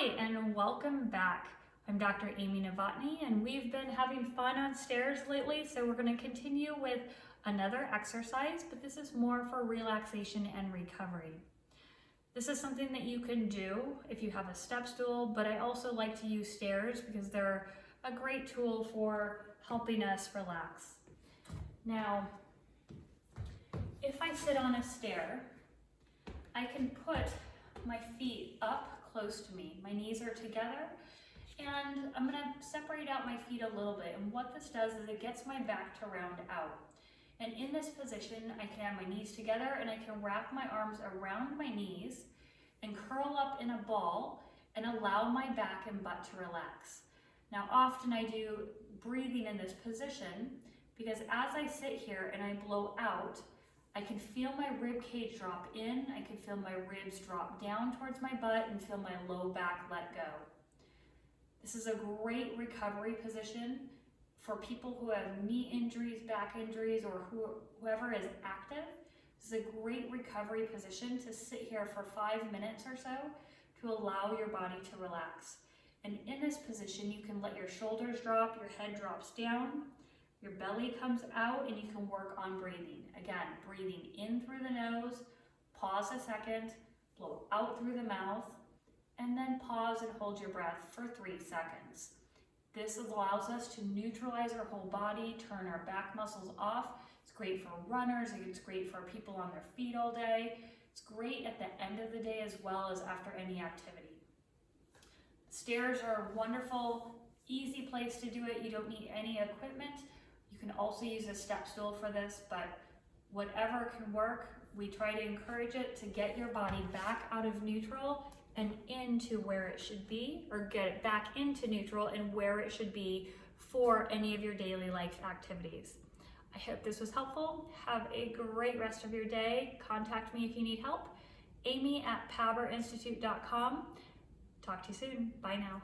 Hi, and welcome back. I'm Dr. Amy Novotny, and we've been having fun on stairs lately, so we're going to continue with another exercise, but this is more for relaxation and recovery. This is something that you can do if you have a step stool, but I also like to use stairs because they're a great tool for helping us relax. Now, if I sit on a stair, I can put my feet up close to me. My knees are together, and I'm gonna separate out my feet a little bit. And what this does is it gets my back to round out. And in this position, I can have my knees together and I can wrap my arms around my knees and curl up in a ball and allow my back and butt to relax. Now, often I do breathing in this position because as I sit here and I blow out, I can feel my rib cage drop in, I can feel my ribs drop down towards my butt and feel my low back let go. This is a great recovery position for people who have knee injuries, back injuries, or whoever is active. This is a great recovery position to sit here for 5 minutes or so to allow your body to relax. And in this position, you can let your shoulders drop, your head drops down, your belly comes out, and you can work on breathing. Again, breathing in through the nose, pause a second, blow out through the mouth, and then pause and hold your breath for 3 seconds. This allows us to neutralize our whole body, turn our back muscles off. It's great for runners, it's great for people on their feet all day. It's great at the end of the day as well as after any activity. Stairs are a wonderful, easy place to do it. You don't need any equipment. You can also use a step stool for this, but whatever can work, we try to encourage it to get your body back out of neutral and into where it should be, or get it back into neutral and where it should be for any of your daily life activities. I hope this was helpful. Have a great rest of your day. Contact me if you need help. Amy@PabberInstitute.com. Talk to you soon. Bye now.